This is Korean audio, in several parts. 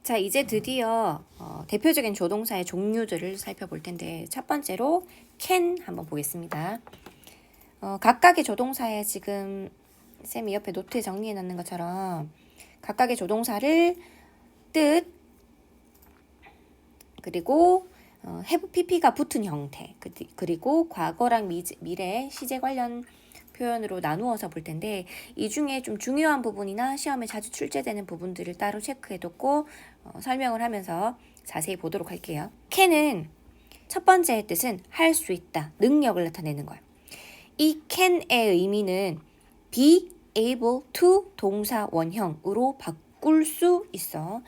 자, 이제 드디어 대표적인 조동사의 종류들을 살펴볼 텐데 첫 번째로 can 한번 보겠습니다. 각각의 조동사에 지금 쌤이 옆에 노트에 정리해 놨는 것처럼 각각의 조동사를 뜻 그리고 have pp가 붙은 형태 그리고 과거랑 미래 시제 관련 표현으로 나누어서 볼 텐데 이 중에 좀 중요한 부분이나 시험에 자주 출제되는 부분들을 따로 체크해뒀고 설명을 하면서 자세히 보도록 할게요. can은 첫 번째 뜻은 할 수 있다, 능력을 나타내는 거예요. 이 can의 의미는 be able to 동사 원형으로 바꿀 수 있어.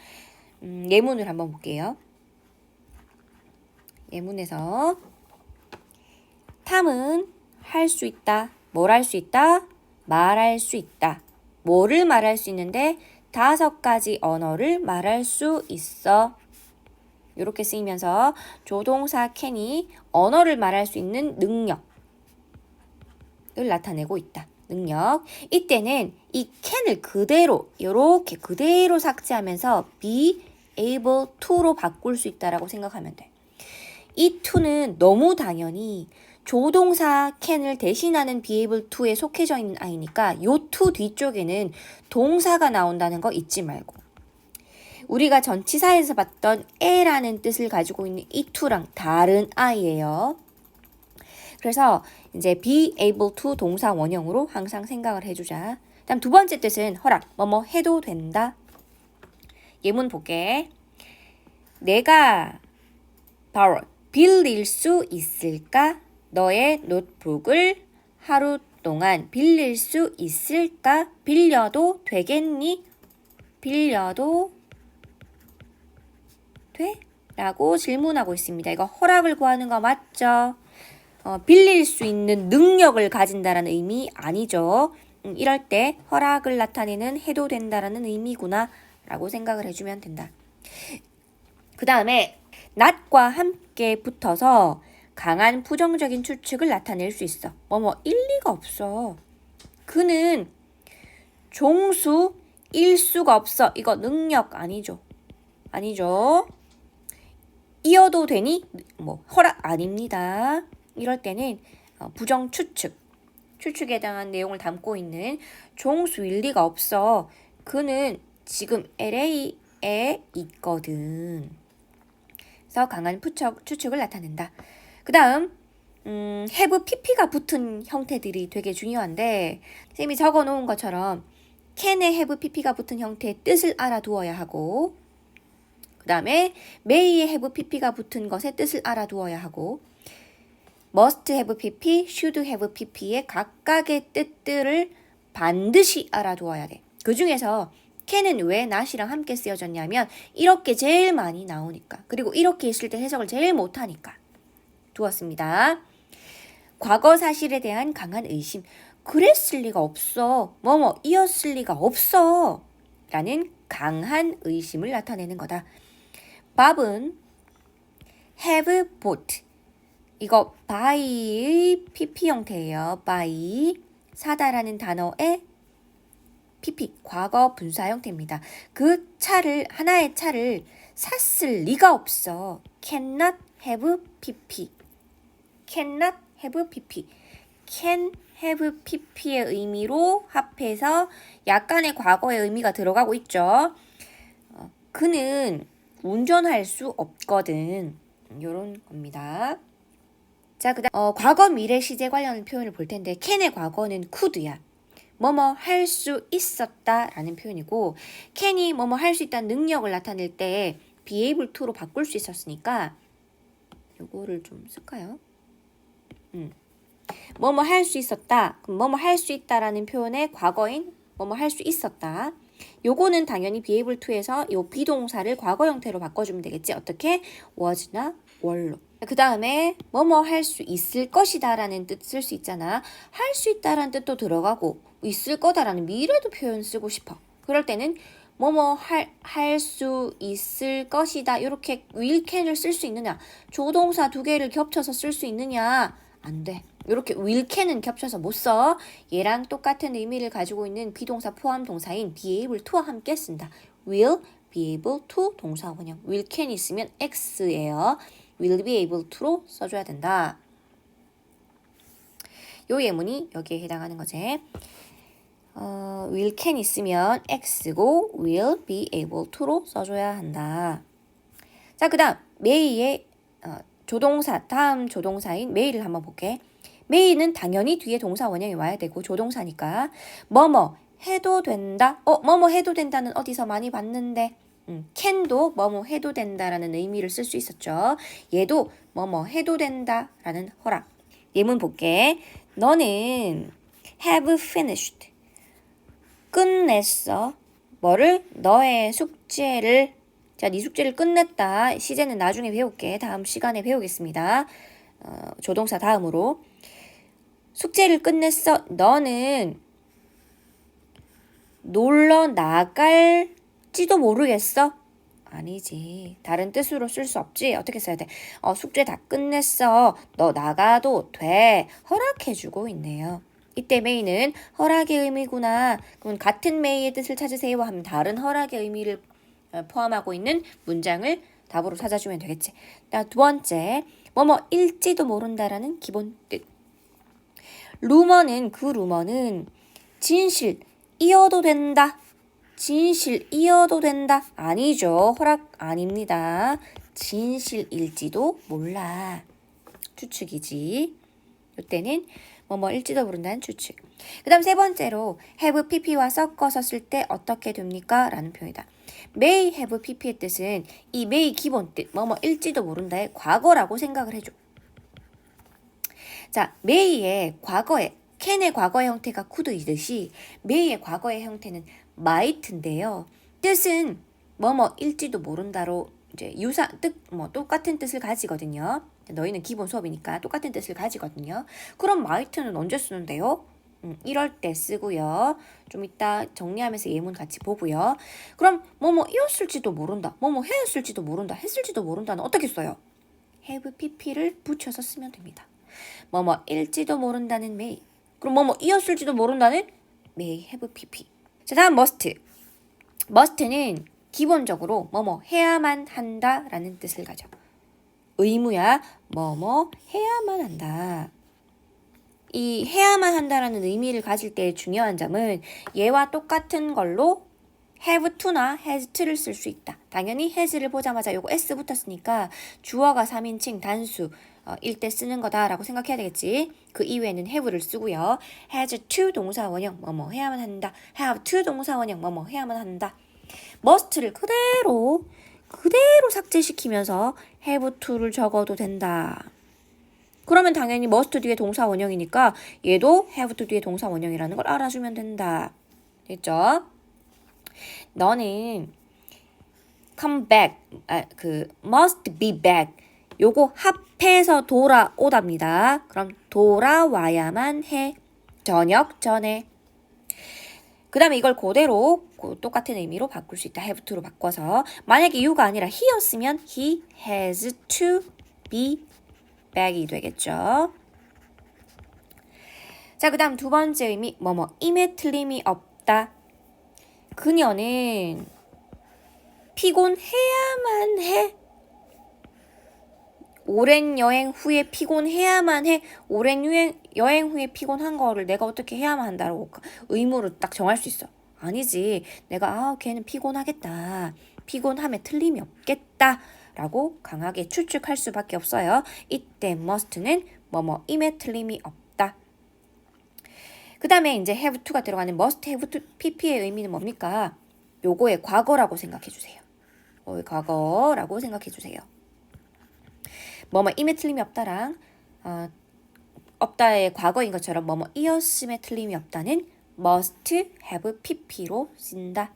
예문을 한번 볼게요. 예문에서 탐은 할 수 있다. 뭘 할 수 있다? 말할 수 있다. 뭐를 말할 수 있는데 5가지 언어를 말할 수 있어. 이렇게 쓰이면서 조동사 can이 언어를 말할 수 있는 능력을 나타내고 있다. 능력. 이때는 이 can을 그대로 이렇게 그대로 삭제하면서 be able to로 바꿀 수 있다라고 생각하면 돼. 이 to는 너무 당연히 조동사 can을 대신하는 be able to에 속해져 있는 아이니까 요 to 뒤쪽에는 동사가 나온다는 거 잊지 말고 우리가 전치사에서 봤던 에라는 뜻을 가지고 있는 이 to랑 다른 아이예요. 그래서 이제 be able to 동사 원형으로 항상 생각을 해주자. 다음 두 번째 뜻은 허락, 뭐뭐 해도 된다. 예문 볼게. 내가 borrow, 빌릴 수 있을까? 너의 노트북을 하루 동안 빌릴 수 있을까? 빌려도 되겠니? 빌려도 돼? 라고 질문하고 있습니다. 이거 허락을 구하는 거 맞죠? 빌릴 수 있는 능력을 가진다라는 의미 아니죠. 이럴 때 허락을 나타내는 해도 된다라는 의미구나 라고 생각을 해주면 된다. 그 다음에 not과 함께 붙어서 강한 부정적인 추측을 나타낼 수 있어. 뭐뭐 일리가 없어. 그는 종수일 수가 없어. 이거 능력 아니죠. 아니죠. 이어도 되니? 뭐 허락 아닙니다. 이럴 때는 부정 추측, 추측에 대한 내용을 담고 있는 종수일 리가 없어. 그는 지금 LA에 있거든. 그래서 강한 추측을 나타낸다. 그 다음 have pp가 붙은 형태들이 되게 중요한데 쌤이 적어놓은 것처럼 can에 have pp가 붙은 형태의 뜻을 알아두어야 하고 그 다음에 may에 have pp가 붙은 것의 뜻을 알아두어야 하고 must have pp, should have pp의 각각의 뜻들을 반드시 알아두어야 돼. 그 중에서 can은 왜 not이랑 함께 쓰여졌냐면 이렇게 제일 많이 나오니까 그리고 이렇게 있을 때 해석을 제일 못하니까 두었습니다. 과거 사실에 대한 강한 의심. 그랬을 리가 없어. 뭐뭐 이었을 리가 없어. 라는 강한 의심을 나타내는 거다. 밥은 have bought. 이거 buy의 pp 형태예요. buy. 사다라는 단어의 pp. 과거 분사 형태입니다. 그 차를 하나의 차를 샀을 리가 없어. cannot have pp. cannot have pp. can have pp의 의미로 합해서 약간의 과거의 의미가 들어가고 있죠. 그는 운전할 수 없거든. 이런 겁니다. 자, 그다음 과거 미래 시제 관련 표현을 볼 텐데 can의 과거는 could야. 뭐뭐 할 수 있었다라는 표현이고 can이 뭐뭐 할 수 있다는 능력을 나타낼 때 be able to로 바꿀 수 있었으니까 요거를 좀 쓸까요? 뭐뭐 할 수 있었다. 그럼 뭐뭐 할 수 있다라는 표현의 과거인 뭐뭐 할 수 있었다. 요거는 당연히 be able to에서 요 비동사를 과거 형태로 바꿔주면 되겠지. 어떻게? was나 were로. 그 다음에 뭐뭐 할 수 있을 것이다 라는 뜻 쓸 수 있잖아. 할 수 있다라는 뜻도 들어가고 있을 거다라는 미래도 표현 쓰고 싶어. 그럴 때는 뭐뭐 할 수 있을 것이다. 이렇게 will can을 쓸 수 있느냐? 조동사 2개를 겹쳐서 쓸 수 있느냐? 안 돼. 이렇게 will can은 겹쳐서 못 써. 얘랑 똑같은 의미를 가지고 있는 비동사 포함 동사인 be able to와 함께 쓴다. will be able to 동사 원형. will can 있으면 X예요. will be able to로 써줘야 된다. 요 예문이 여기에 해당하는 거지. will can 있으면 X고 will be able to로 써줘야 한다. 자, 그 다음 may의 조동사, 다음 조동사인 may를 한번 볼게. may는 당연히 뒤에 동사 원형이 와야 되고 조동사니까 뭐뭐 해도 된다. 뭐뭐 해도 된다는 어디서 많이 봤는데 can도 뭐뭐 해도 된다라는 의미를 쓸 수 있었죠. 얘도 뭐뭐 해도 된다라는 허락. 예문 볼게. 너는 have finished. 끝냈어. 뭐를? 너의 숙제를. 자, 네 숙제를 끝냈다. 시제는 나중에 배울게. 다음 시간에 배우겠습니다. 조동사 다음으로. 숙제를 끝냈어. 너는 놀러 나갈지도 모르겠어? 아니지. 다른 뜻으로 쓸 수 없지. 어떻게 써야 돼? 숙제 다 끝냈어. 너 나가도 돼. 허락해주고 있네요. 이때 may는 허락의 의미구나. 그럼 같은 may의 뜻을 찾으세요 하면 다른 허락의 의미를 포함하고 있는 문장을 답으로 찾아주면 되겠지. 두 번째, 뭐뭐일지도 모른다라는 기본 뜻. 루머는 진실이어도 된다. 진실이어도 된다. 아니죠. 허락 아닙니다. 진실일지도 몰라. 추측이지. 이때는 뭐뭐일지도 모른다는 추측. 그 다음 세 번째로 have pp와 섞어서 쓸 때 어떻게 됩니까? 라는 표현이다. may have pp의 뜻은 이 may 기본 뜻 뭐뭐일지도 모른다의 과거라고 생각을 해줘. 자, may의 과거에 can의 과거의 형태가 could이듯이 may의 과거의 형태는 might인데요. 뜻은 뭐뭐일지도 모른다로 이제 똑같은 뜻을 가지거든요. 너희는 기본 수업이니까 똑같은 뜻을 가지거든요. 그럼 might는 언제 쓰는데요? 이럴 때 쓰고요. 좀 이따 정리하면서 예문 같이 보고요. 그럼 뭐뭐이었을지도 모른다. 뭐뭐 해였을지도 모른다. 했을지도 모른다는 어떻게 써요? have pp를 붙여서 쓰면 됩니다. 뭐뭐일지도 모른다는 may. 그럼 뭐뭐이었을지도 모른다는 may have pp. 자, 다음 must. must는 기본적으로 뭐뭐 해야만 한다라는 뜻을 가져. 의무야. 뭐뭐 해야만 한다. 이 해야만 한다라는 의미를 가질 때 중요한 점은 얘와 똑같은 걸로 have to나 has to를 쓸 수 있다. 당연히 has를 보자마자 요거 s 붙었으니까 주어가 3인칭 단수 일 때 쓰는 거다라고 생각해야 되겠지. 그 이외에는 have를 쓰고요. has to 동사 원형 뭐뭐 해야만 한다. have to 동사 원형 뭐뭐 해야만 한다. must를 그대로 삭제시키면서 have to를 적어도 된다. 그러면 당연히 must 뒤에 동사 원형이니까 얘도 have to 뒤에 동사 원형이라는 걸 알아주면 된다. 됐죠? 너는 come back, must be back. 요거 합해서 돌아오답니다. 그럼 돌아와야만 해. 저녁 전에. 그 다음에 이걸 그대로 똑같은 의미로 바꿀 수 있다. have to로 바꿔서. 만약에 you가 아니라 he였으면 he has to be back이 되겠죠. 자, 그 다음 두 번째 의미 임에 틀림이 없다. 그녀는 피곤해야만 해. 오랜 여행 후에 피곤해야만 해. 오랜 여행 후에 피곤한 거를 내가 어떻게 해야만 한다고 의무로 딱 정할 수 있어. 아니지. 내가 걔는 피곤하겠다. 피곤함에 틀림이 없겠다. 라고 강하게 추측할 수밖에 없어요. 이때 must는 임에 틀림이 없다. 그 다음에 이제 have to가 들어가는 must have to pp의 의미는 뭡니까? 요거의 과거라고 생각해 주세요. 과거라고 생각해 주세요. 임에 틀림이 없다랑 없다의 과거인 것처럼 이었음에 틀림이 없다는 must have pp로 쓴다.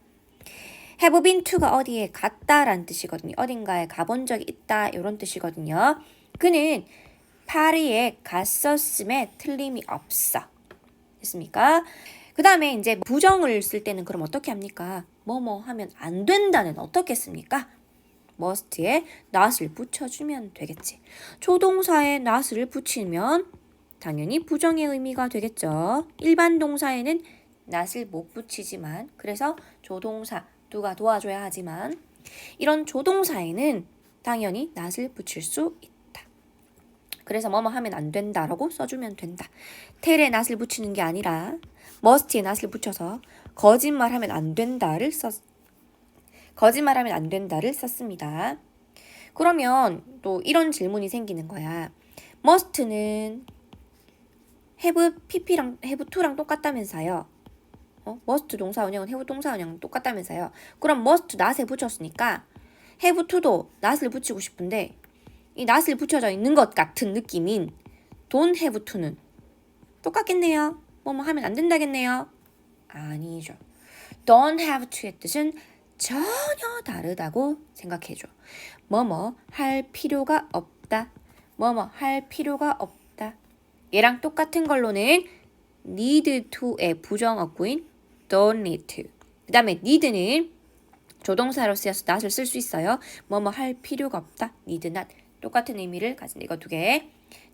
have been to가 어디에 갔다라는 뜻이거든요. 어딘가에 가본 적이 있다 이런 뜻이거든요. 그는 파리에 갔었음에 틀림이 없어. 됐습니까? 그 다음에 이제 부정을 쓸 때는 그럼 어떻게 합니까? 하면 안 된다는 어떻게 씁니까? must에 not을 붙여주면 되겠지. 조동사에 not을 붙이면 당연히 부정의 의미가 되겠죠. 일반 동사에는 not을 못 붙이지만 그래서 조동사 do가 도와줘야 하지만 이런 조동사에는 당연히 not을 붙일 수 있다. 그래서 뭐뭐 하면 안 된다라고 써주면 된다. tell에 not을 붙이는 게 아니라 must에 not을 붙여서 거짓말하면 안 된다를 썼습니다. 그러면 또 이런 질문이 생기는 거야. must는 have pp랑 have to랑 똑같다면서요. must 동사 원형은 have 동사 원형은 똑같다면서요. 그럼 must not에 붙였으니까 have to도 not을 붙이고 싶은데 이 not을 붙여져 있는 것 같은 느낌인 don't have to는 똑같겠네요. 뭐뭐 하면 안 된다겠네요. 아니죠. don't have to의 뜻은 전혀 다르다고 생각해줘. 뭐뭐 할 필요가 없다. 뭐뭐 할 필요가 없다. 얘랑 똑같은 걸로는 need to의 부정어구인 don't need to. 그 다음에 need는 조동사로 쓰여서 not을 쓸 수 있어요. 뭐뭐 할 필요가 없다. need not. 똑같은 의미를 가진다. 이거 두 개.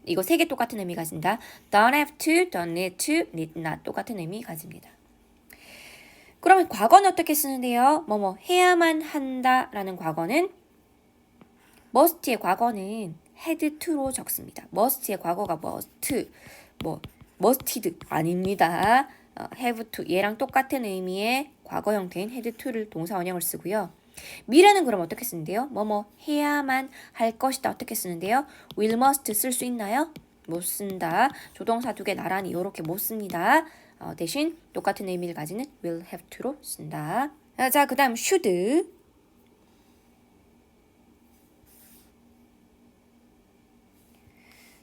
이거 세 개 똑같은 의미 가진다. don't have to, don't need to, need not. 똑같은 의미 가집니다. 그러면 과거는 어떻게 쓰는데요? 뭐뭐 해야만 한다 라는 과거는 must의 과거는 had to로 적습니다. must의 과거가 must, musted 아닙니다. have to 얘랑 똑같은 의미의 과거 형태인 had to를 동사 원형을 쓰고요. 미래는 그럼 어떻게 쓰는데요? 뭐뭐 해야만 할 것이다. 어떻게 쓰는데요? will must 쓸 수 있나요? 못 쓴다. 조동사 두 개 나란히 이렇게 못 씁니다. 대신 똑같은 의미를 가지는 will have to로 쓴다. 자, 그 다음 should.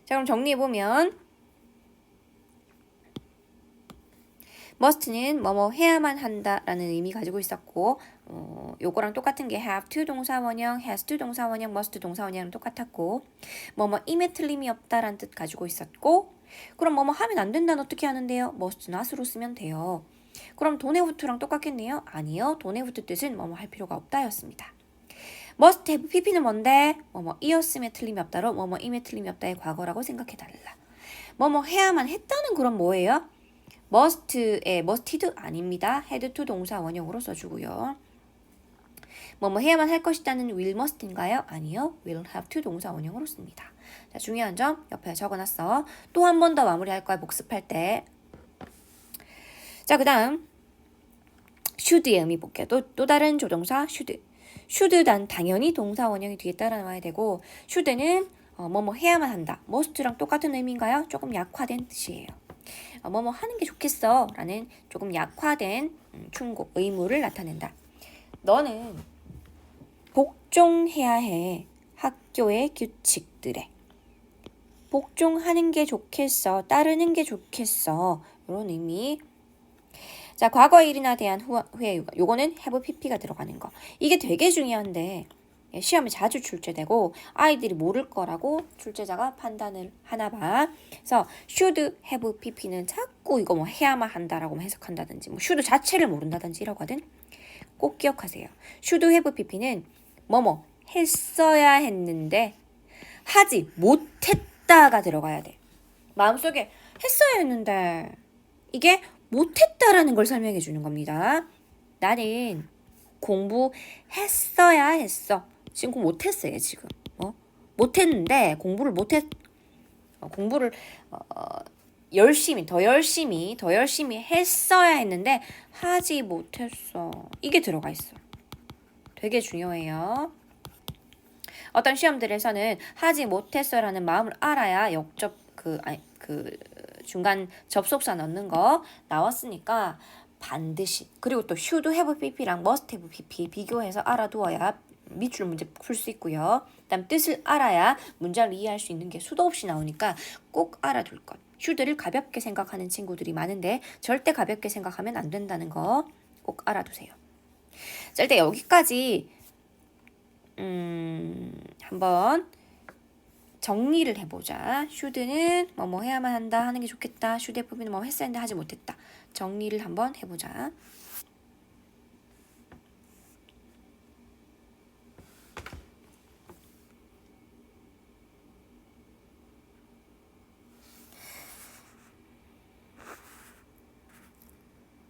자, 그럼 정리해보면 must는 뭐뭐 해야만 한다라는 의미 가지고 있었고 요거랑 똑같은 게 have to 동사 원형, has to 동사 원형, must 동사 원형은 똑같았고 뭐뭐 임에 틀림이 없다라는 뜻 가지고 있었고 그럼 뭐뭐 하면 안 된다는 어떻게 하는데요? must not으로 쓰면 돼요. 그럼 don't have to랑 똑같겠네요? 아니요. don't have to 뜻은 뭐뭐 할 필요가 없다였습니다. must have pp는 뭔데? 뭐뭐 이었음에 틀림이 없다로 뭐뭐 임에 틀림이 없다의 과거라고 생각해달라. 뭐뭐 해야만 했다는 그럼 뭐예요? must의 musted 아닙니다. had to 동사 원형으로 써주고요. 뭐뭐 해야만 할 것이다는 will must인가요? 아니요. will have to 동사 원형으로 씁니다. 자, 중요한 점 옆에 적어놨어. 또 한 번 더 마무리할 거야. 복습할 때. 자, 그 다음 should의 의미 볼게요. 또 다른 조동사 should. should단 당연히 동사 원형이 뒤에 따라 나와야 되고 should는 뭐뭐 해야만 한다. must랑 똑같은 의미인가요? 조금 약화된 뜻이에요. 뭐뭐 하는 게 좋겠어 라는 조금 약화된 충고, 의무를 나타낸다. 너는 복종해야 해. 학교의 규칙들에. 복종하는 게 좋겠어. 따르는 게 좋겠어. 이런 의미. 자, 과거 일이나 대한 후회 유가. 요거는 have pp가 들어가는 거. 이게 되게 중요한데 시험에 자주 출제되고 아이들이 모를 거라고 출제자가 판단을 하나 봐. 그래서 should have pp는 자꾸 이거 뭐 해야만 한다라고 해석한다든지 뭐 should 자체를 모른다든지 이러거든. 꼭 기억하세요. should have pp는 뭐뭐 했어야 했는데 하지 못했다가 들어가야 돼. 마음속에 했어야 했는데 이게 못했다라는 걸 설명해 주는 겁니다. 나는 공부했어야 했어. 지금 공부 못했어요. 지금 못했는데 공부를 열심히 더 열심히 했어야 했는데 하지 못했어. 이게 들어가 있어. 되게 중요해요. 어떤 시험들에서는 하지 못했어라는 마음을 알아야 역접 그 중간 접속사 넣는 거 나왔으니까 반드시. 그리고 또 should have pp랑 must have pp 비교해서 알아두어야 밑줄 문제 풀 수 있고요. 그다음 뜻을 알아야 문장을 이해할 수 있는 게 수도 없이 나오니까 꼭 알아둘 것. should를 가볍게 생각하는 친구들이 많은데 절대 가볍게 생각하면 안 된다는 거 꼭 알아두세요. 자, 일단 여기까지 한번 정리를 해보자. should는 뭐뭐 해야만 한다, 하는 게 좋겠다. should have는 뭐 했어야 했는데 하지 못했다. 정리를 한번 해보자.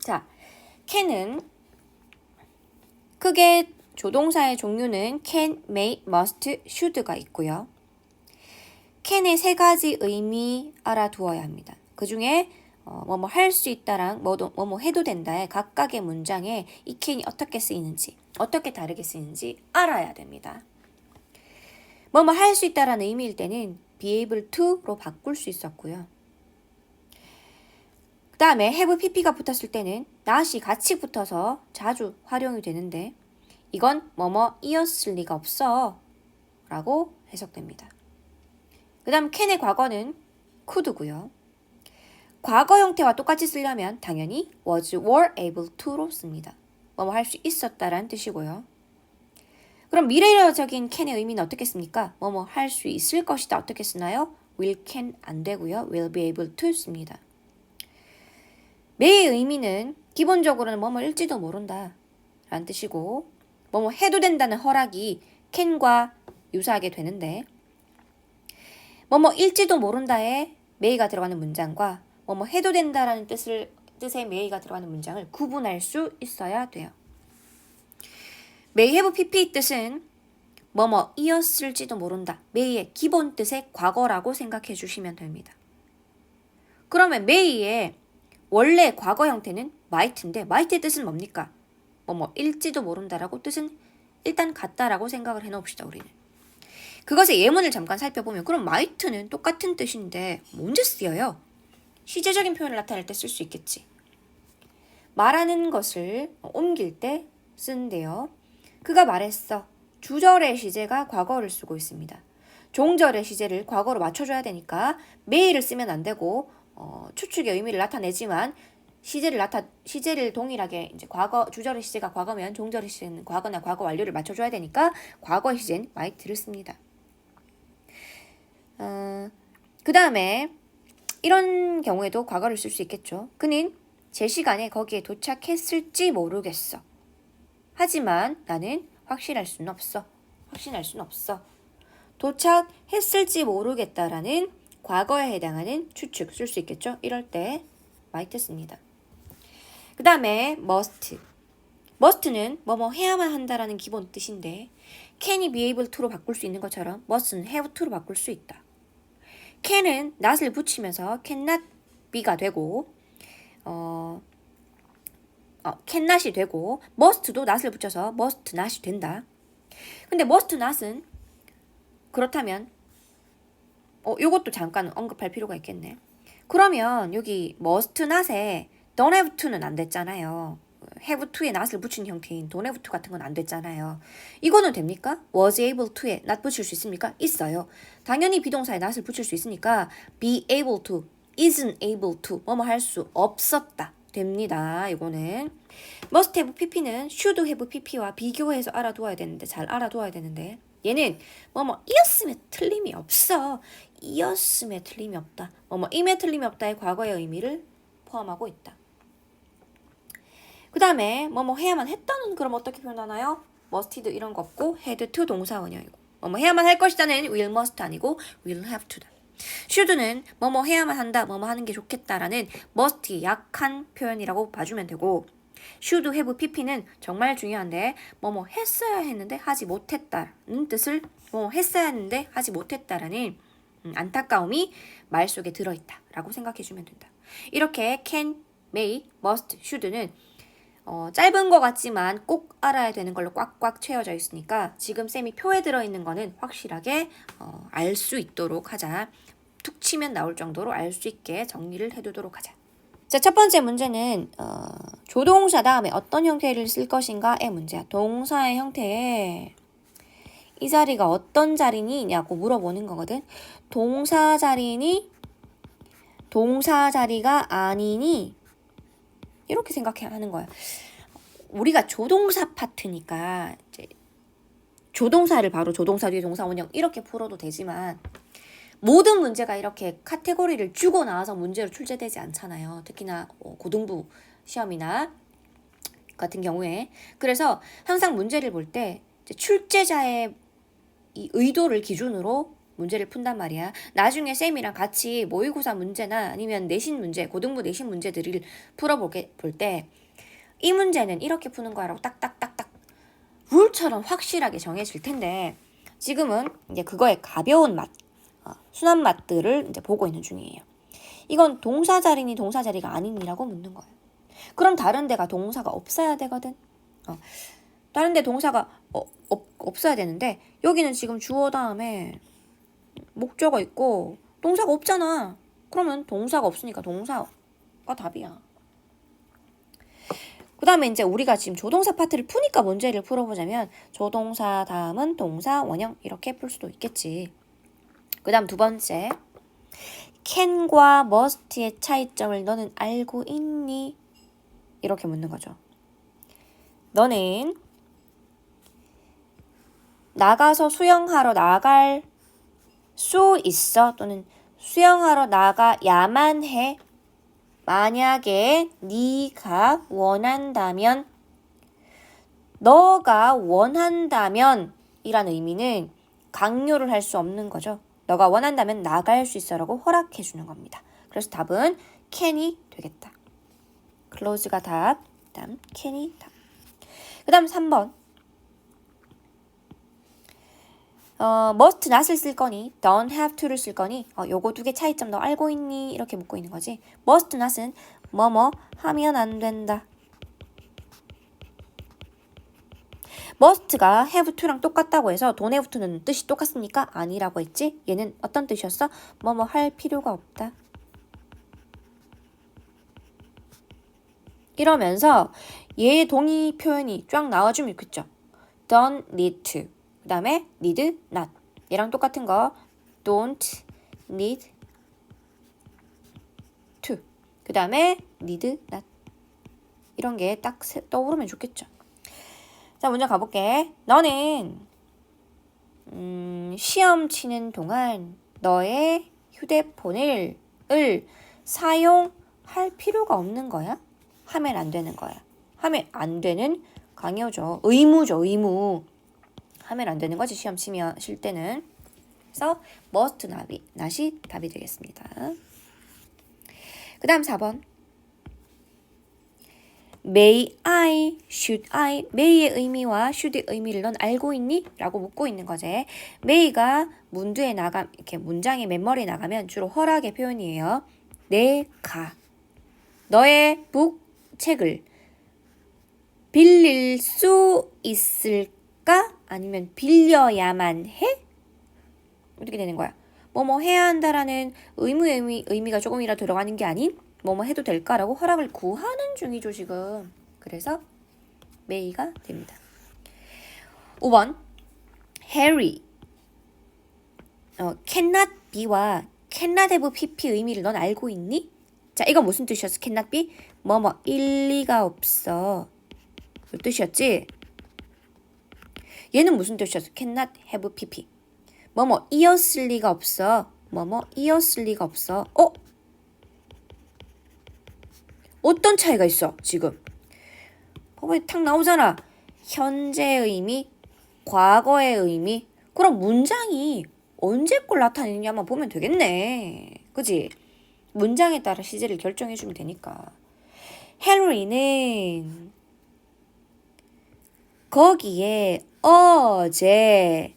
자, can은 그 크게 조동사의 종류는 can, may, must, should가 있고요. can의 세 가지 의미 알아두어야 합니다. 그 중에 뭐뭐 할 수 있다랑 뭐뭐 해도 된다의 각각의 문장에 이 can이 어떻게 쓰이는지, 어떻게 다르게 쓰이는지 알아야 됩니다. 뭐뭐 할 수 있다라는 의미일 때는 be able to로 바꿀 수 있었고요. 그 다음에 have pp가 붙었을 때는 not이 같이 붙어서 자주 활용이 되는데 이건 뭐뭐이었을 리가 없어 라고 해석됩니다. 그 다음 can의 과거는 could고요. 과거 형태와 똑같이 쓰려면 당연히 was, were able to로 씁니다. 뭐뭐 할 수 있었다라는 뜻이고요. 그럼 미래적인 can의 의미는 어떻게 씁니까? 뭐뭐 할 수 있을 것이다 어떻게 쓰나요? will, can 안 되고요. will be able to 씁니다. may의 의미는 기본적으로는 뭐뭐일지도 모른다 라는 뜻이고 뭐뭐 해도 된다는 허락이 can과 유사하게 되는데 뭐뭐일지도 모른다에 may가 들어가는 문장과 뭐뭐 해도 된다라는 뜻의 may가 들어가는 문장을 구분할 수 있어야 돼요. may have pp 뜻은 뭐뭐이었을지도 모른다. may의 기본 뜻의 과거라고 생각해 주시면 됩니다. 그러면 may의 원래 과거 형태는 might인데 might의 뜻은 뭡니까? 뭐뭐일지도 모른다라고 뜻은 일단 같다라고 생각을 해놓읍시다. 우리는. 그것의 예문을 잠깐 살펴보면 그럼 might는 똑같은 뜻인데 언제 쓰여요? 시제적인 표현을 나타낼 때 쓸 수 있겠지. 말하는 것을 옮길 때 쓰는데요. 그가 말했어. 주절의 시제가 과거를 쓰고 있습니다. 종절의 시제를 과거로 맞춰줘야 되니까 may를 쓰면 안 되고 추측의 의미를 나타내지만 시제를 동일하게 이제 주절의 시제가 과거면 종절의 시제는 과거나 과거 완료를 맞춰줘야 되니까 과거의 시제는 might를 씁니다. 그 다음에 이런 경우에도 과거를 쓸 수 있겠죠. 그는 제 시간에 거기에 도착했을지 모르겠어. 하지만 나는 확신할 수는 없어. 도착했을지 모르겠다라는 과거에 해당하는 추측 쓸 수 있겠죠. 이럴 때 might 씁니다. 그 다음에 must는 뭐뭐 해야만 한다라는 기본 뜻인데 can이 be able to로 바꿀 수 있는 것처럼 must는 have to로 바꿀 수 있다. can은 not을 붙이면서 cannot be가 되고 cannot이 되고 must도 not을 붙여서 must not이 된다. 근데 must not은 그렇다면 요것도 잠깐 언급할 필요가 있겠네. 그러면 여기 must not에 don't have to는 안 됐잖아요. have to에 not을 붙인 형태인 don't have to 같은 건 안 됐잖아요. 이거는 됩니까? was able to에 not 붙일 수 있습니까? 있어요. 당연히 비동사에 not을 붙일 수 있으니까 be able to, isn't able to 뭐뭐 할 수 없었다. 됩니다. 이거는 must have pp는 should have pp와 비교해서 잘 알아두어야 되는데 얘는 뭐뭐 이었음에 틀림이 없어. 이었음에 틀림이 없다. 뭐뭐 임에 틀림이 없다의 과거의 의미를 포함하고 있다. 그 다음에 뭐뭐 해야만 했다는 그럼 어떻게 표현하나요? must도 이런 거 없고 had to 동사 원형이고 뭐뭐 해야만 할 것이다는 will must 아니고 will have to다. should는 뭐뭐 해야만 한다, 뭐뭐 하는 게 좋겠다라는 must의 약한 표현이라고 봐주면 되고 should have pp는 정말 중요한데 뭐뭐 했어야 했는데 하지 못했다는 뜻을 뭐뭐 했어야 했는데 하지 못했다라는 안타까움이 말 속에 들어있다라고 생각해주면 된다. 이렇게 can, may, must, should는 짧은 것 같지만 꼭 알아야 되는 걸로 꽉꽉 채워져 있으니까 지금 쌤이 표에 들어있는 거는 확실하게 알 수 있도록 하자. 툭 치면 나올 정도로 알 수 있게 정리를 해두도록 하자. 자, 첫 번째 문제는 조동사 다음에 어떤 형태를 쓸 것인가의 문제야. 동사의 형태에 이 자리가 어떤 자리니냐고 물어보는 거거든. 동사 자리니? 동사 자리가 아니니? 이렇게 생각하는 거야. 우리가 조동사 파트니까 이제 조동사를 바로 조동사 뒤에 동사 원형 이렇게 풀어도 되지만 모든 문제가 이렇게 카테고리를 주고 나와서 문제로 출제되지 않잖아요. 특히나 고등부 시험이나 같은 경우에. 그래서 항상 문제를 볼 때 출제자의 이 의도를 기준으로 문제를 푼단 말이야. 나중에 쌤이랑 같이 모의고사 문제나 아니면 내신 문제, 고등부 내신 문제들을 풀어볼 때 이 문제는 이렇게 푸는 거라고 딱딱딱딱 룰처럼 확실하게 정해질 텐데 지금은 이제 그거의 가벼운 맛, 순한 맛들을 이제 보고 있는 중이에요. 이건 동사 자리니 동사 자리가 아니니라고 묻는 거예요. 그럼 다른 데가 동사가 없어야 되거든. 다른 데 동사가 없어야 되는데 여기는 지금 주어 다음에 목적어 있고 동사가 없잖아. 그러면 동사가 없으니까 동사가 답이야. 그 다음에 이제 우리가 지금 조동사 파트를 푸니까 문제를 풀어보자면 조동사 다음은 동사 원형 이렇게 풀 수도 있겠지. 그 다음 두 번째, can과 must의 차이점을 너는 알고 있니? 이렇게 묻는 거죠. 너는 나가서 수영하러 나갈 수 있어? 또는 수영하러 나가야만 해? 만약에 네가 원한다면, 너가 원한다면 이란 의미는 강요를 할 수 없는 거죠. 너가 원한다면 나갈 수 있어라고 허락해 주는 겁니다. 그래서 답은 can이 되겠다. close가 답, 다음 can이 답. 그 다음 3번. must not을 쓸 거니, don't have to를 쓸 거니, 요거 두 개 차이점 너 알고 있니? 이렇게 묻고 있는 거지. must not은 뭐뭐 하면 안 된다. must가 have to랑 똑같다고 해서 don't have to는 뜻이 똑같습니까? 아니라고 했지? 얘는 어떤 뜻이었어? 뭐뭐 할 필요가 없다. 이러면서 얘의 동의 표현이 쫙 나와주면 좋겠죠. don't need to. 그 다음에 need not. 얘랑 똑같은 거 don't need to. 그 다음에 need not. 이런 게 딱 떠오르면 좋겠죠. 자, 먼저 가볼게. 너는 시험 치는 동안 너의 휴대폰을 사용할 필요가 없는 거야? 하면 안 되는 거야. 하면 안 되는 강요죠. 의무죠, 의무. 하면 안 되는 거지, 시험 칠 때는. 그래서 must not이 답이 되겠습니다. 그 다음 4번. may I, should I, may의 의미와 should의 의미를 넌 알고 있니? 라고 묻고 있는 거지. may가 문두에 이렇게 문장의 맨머리에 나가면 주로 허락의 표현이에요. 내가 너의 책을 빌릴 수 있을까? 아니면 빌려야만 해? 어떻게 되는 거야? 뭐뭐 해야 한다라는 의미가 조금이라도 들어가는 게 아닌 뭐뭐 해도 될까라고 허락을 구하는 중이죠, 지금. 그래서 may가 됩니다. 5번. Harry. cannot be와 cannot have pp 의미를 넌 알고 있니? 자, 이건 무슨 뜻이었어? cannot be? 뭐뭐 일리가 없어. 그 뜻이었지? 얘는 무슨 뜻이었어? cannot have pp. 뭐뭐 이었을 리가 없어. 뭐뭐 이었을 리가 없어. 어떤 차이가 있어, 지금? 봐봐, 탁 나오잖아. 현재의 의미, 과거의 의미. 그럼 문장이 언제 걸 나타내느냐만 보면 되겠네. 그지? 문장에 따라 시제를 결정해주면 되니까. 헨리는 거기에 어제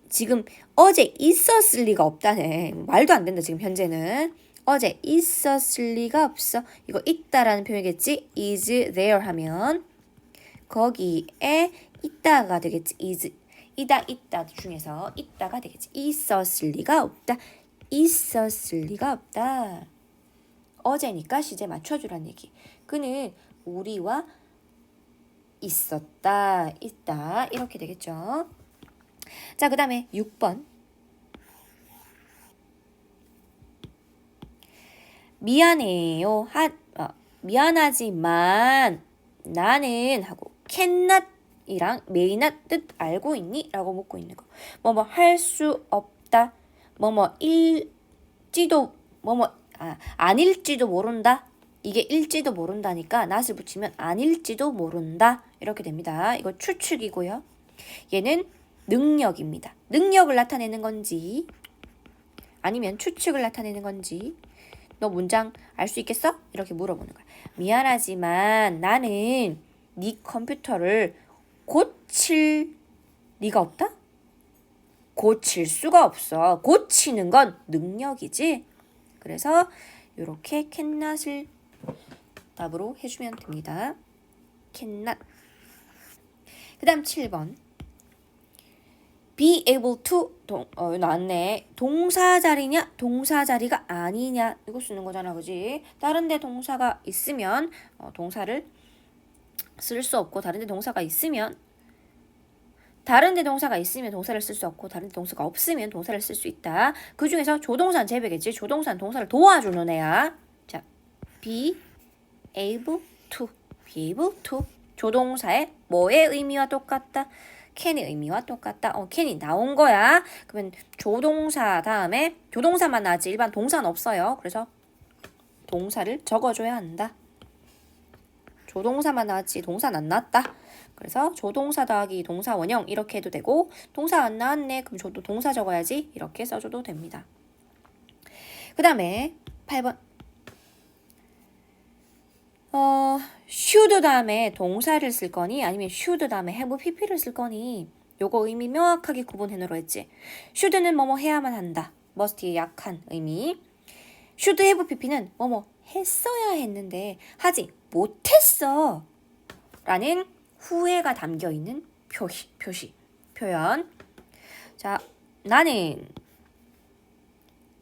지금 어제 있었을 리가 없다네. 말도 안 된다, 지금 현재는. 어제 있었을 리가 없어. 이거 있다라는 표현이겠지? is there 하면 거기에 있다가 되겠지. is 있다 중에서 있다가 되겠지. 있었을 리가 없다. 있었을 리가 없다. 어제니까 시제 맞춰주란 얘기. 그는 우리와 있었다, 있다 이렇게 되겠죠. 자, 그 다음에 6번. 미안해요. 미안하지만 나는 하고 cannot이랑 may not 뜻 알고 있니? 라고 묻고 있는 거. 뭐뭐 할 수 없다. 뭐뭐 일지도 아닐지도 모른다. 이게 일지도 모른다니까 not을 붙이면 아닐지도 모른다. 이렇게 됩니다. 이거 추측이고요. 얘는 능력입니다. 능력을 나타내는 건지 아니면 추측을 나타내는 건지 너 문장 알 수 있겠어? 이렇게 물어보는 거야. 미안하지만 나는 네 컴퓨터를 고칠 리가 없다? 고칠 수가 없어. 고치는 건 능력이지. 그래서 이렇게 cannot을 답으로 해주면 됩니다. cannot. 그 다음 7번. be able to 나왔네. 동사 자리냐 동사 자리가 아니냐 이거 쓰는 거잖아. 그지? 다른 데 동사가 있으면 동사를 쓸 수 없고 다른 데 동사가 있으면 동사를 쓸 수 없고 다른 데 동사가 없으면 동사를 쓸 수 있다. 그 중에서 조동사는 제외겠지. 조동사는 동사를 도와주는 애야. 자, be able to 조동사의 뭐의 의미와 똑같다? can의 의미와 똑같다. can이 나온 거야. 그러면 조동사 다음에 조동사만 나왔지 일반 동사는 없어요. 그래서 동사를 적어줘야 한다. 조동사만 나왔지 동사는 안 나왔다. 그래서 조동사 더하기 동사 원형 이렇게 해도 되고 동사 안 나왔네. 그럼 저도 동사 적어야지 이렇게 써줘도 됩니다. 그 다음에 8번 should 다음에 동사를 쓸 거니 아니면 should 다음에 have pp를 쓸 거니 요거 의미 명확하게 구분해놓으라 했지. should는 뭐뭐 해야만 한다. must의 약한 의미. should have pp는 뭐뭐 했어야 했는데 하지 못했어 라는 후회가 담겨있는 표현. 자, 나는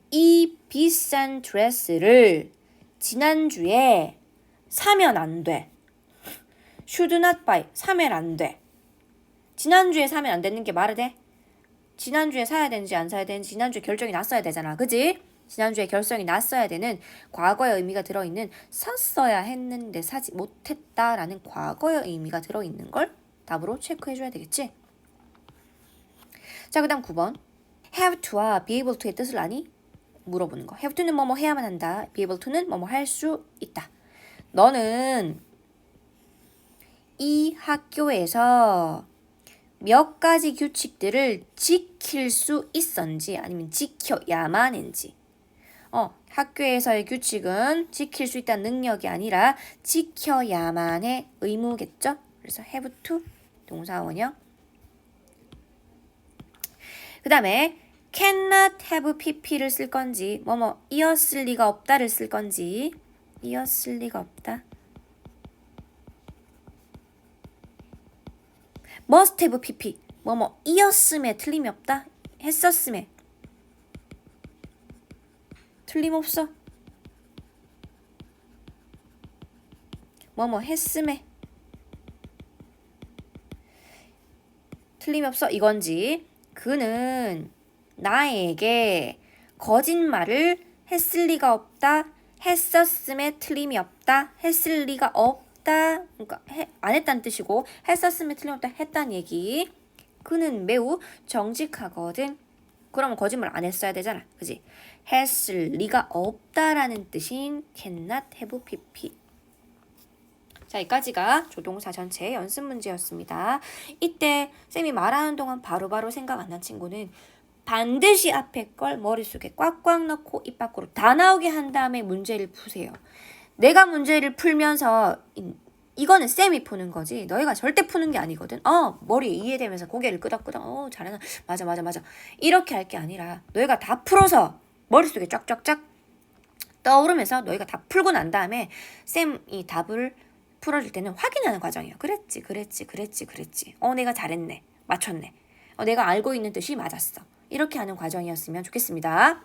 이 비싼 드레스를 지난주에 사면 안 돼. should not buy. 사면 안 돼. 지난주에 사면 안 되는 게 말이 돼? 지난주에 사야 되는지 안 사야 되는지 지난주에 결정이 났어야 되잖아. 그지? 지난주에 결정이 났어야 되는 과거의 의미가 들어있는 샀어야 했는데 사지 못했다라는 과거의 의미가 들어있는 걸 답으로 체크해줘야 되겠지? 자, 그 다음 9번. have to와 be able to의 뜻을 아니? 물어보는 거. have to는 뭐뭐 해야만 한다. be able to는 뭐뭐 할 수 있다. 너는 이 학교에서 몇 가지 규칙들을 지킬 수 있었는지 아니면 지켜야만 했는지. 학교에서의 규칙은 지킬 수 있다는 능력이 아니라 지켜야만의 의무겠죠? 그래서 have to 동사 원형. 그 다음에 cannot have pp를 쓸 건지 뭐뭐 이었을 리가 없다를 쓸 건지 이었을 리가 없다. must have pp 뭐뭐 이었음에 틀림이 없다. 했었음에 틀림없어. 뭐뭐 했음에 틀림없어 이건지. 그는 나에게 거짓말을 했을 리가 없다. 했었음에 틀림이 없다. 했을 리가 없다. 그러니까 안 했다는 뜻이고 했었음에 틀림없다. 했다는 얘기. 그는 매우 정직하거든. 그러면 거짓말 안 했어야 되잖아. 그지? 했을 리가 없다라는 뜻인 cannot have pp. 자, 여기까지가 조동사 전체 연습 문제였습니다. 이때 쌤이 말하는 동안 바로바로 생각 안 난 친구는 반드시 앞에 걸 머릿속에 꽉꽉 넣고 입 밖으로 다 나오게 한 다음에 문제를 푸세요. 내가 문제를 풀면서 이거는 쌤이 푸는 거지 너희가 절대 푸는 게 아니거든. 머리에 이해되면서 고개를 끄덕끄덕 잘하나 맞아 이렇게 할 게 아니라 너희가 다 풀어서 머릿속에 쫙쫙쫙 떠오르면서 너희가 다 풀고 난 다음에 쌤이 답을 풀어줄 때는 확인하는 과정이에요. 그랬지. 내가 잘했네. 맞췄네. 내가 알고 있는 뜻이 맞았어. 이렇게 하는 과정이었으면 좋겠습니다.